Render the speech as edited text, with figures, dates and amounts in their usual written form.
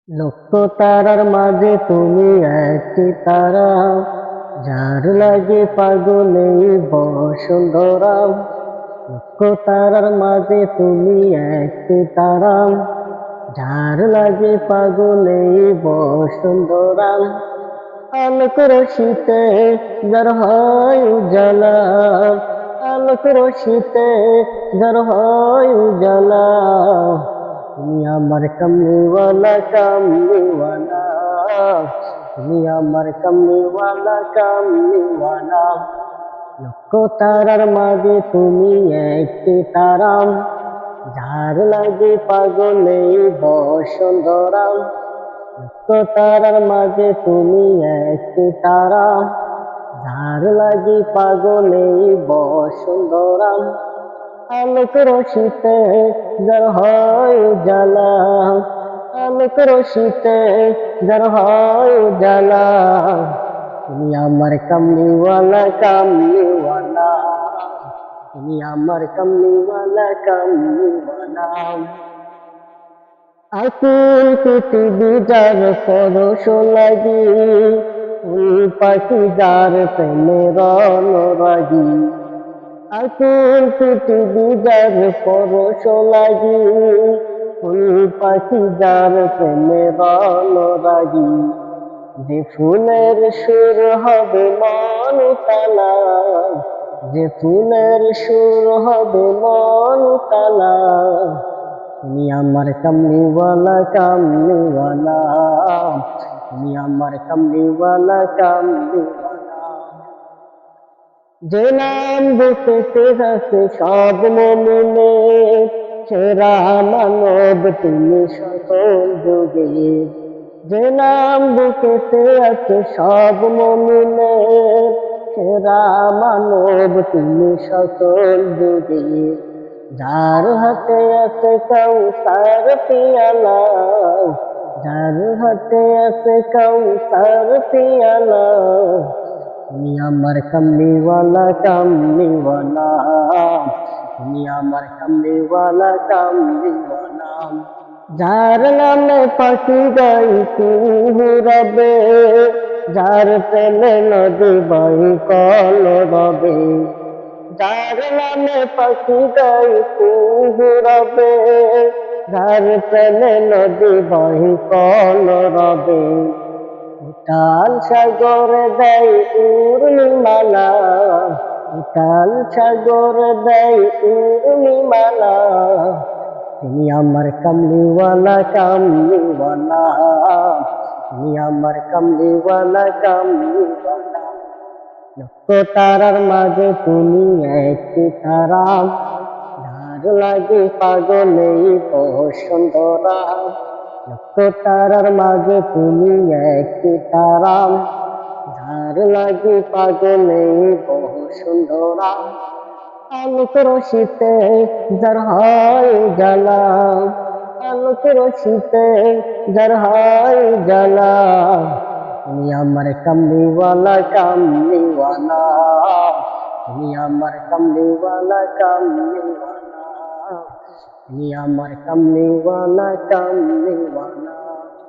লক্ষ তারার মাঝে তুমি একটি তারা, যার লাগে পাগলে বসুন্ধরা। লক্ষ তারার মাঝে তুমি একটি তারা, যার লাগে পাগলে বসুন্ধরা। আলোক রশিতে যার হয় উজালা, আলোক রশিতে যার হয় উজালা। তুমি আমার কমলিওয়ালা কমলিওয়ালা, তুমি আমার কমলিওয়ালা কমলিওয়ালা। লক্ষ তারার মাঝে তুমি একটি তারা, যার লাগে পাগলে বসুন্ধরা। লক্ষ তারার মাঝে তুমি একটি তারা, যার লাগে পাগলে বসুন্ধরা। আলোক রশিতে যার হয় উজালা, আলোক রশিতে যার হয় উজালা। তুমি আমার কমলিওয়ালা কমলিওয়ালা, তুমি আমার কমলিওয়ালা কমলিওয়ালা। আকুল পৃথিবী যার পরশ লাগি, ফুল পাখি যার প্রেমের অনুরাগী। আকুল পৃথিবী যার পরশ লাগি, ফুল পাখি যার প্রেমের অনুরাগী। যে ফুলের সুর হবে মন কালা, যে ফুলের সুর হবে মন কালা। তুমি আমার কমলিওয়ালা কমলিওয়ালা, তুমি আমার কমলিওয়ালা কমলিওয়ালা। যে নাম বুকেতে আছে সব মমিনে, সেরা মানব তুমি সকল যুগে। যে নাম বুকেতে আছে সব মমিনে, সেরা মানব তুমি সকল যুগে। যার হাতে আছে কাউসার পিয়ালা, যার হাতে আছে কাউসার পিয়ালা। তুমি আমার কমলিওয়ালা কমলিওয়ালা, তুমি আমার কমলিওয়ালা কমলিওয়ালা। যার নামে পাখি গাই কুহুরবে, যার প্রেমে নদী বাই কল রবে। যার নামে পাখি গাই কুহুরবে, যার প্রেমে নদী বাই কল রবে। উতাল সাগরে দেয় উর্মিমালা, উতাল সাগরে দেয় উর্মিমালা। তুমি আমার কমলিওয়ালা কমলিওয়ালা, তুমি আমার কমলিওয়ালা কমলিওয়ালা। লক্ষ তারার মাঝে তুমি একটি তারা, যার লাগে পাগলে বসুন্ধরা। লক্ষ তারার মাঝে তুমি একটি তারা, যার লাগে পাগলে বসুন্ধরা। আলোক রশিতে যার হয় উজালা, আলোক রশিতে যার হয় উজালা। তুমি আমার কমলিওয়ালা কমলিওয়ালা, তুমি আমার কমলিওয়ালা কমলিওয়ালা, তুমি আমার কমলিওয়ালা কমলিওয়ালা।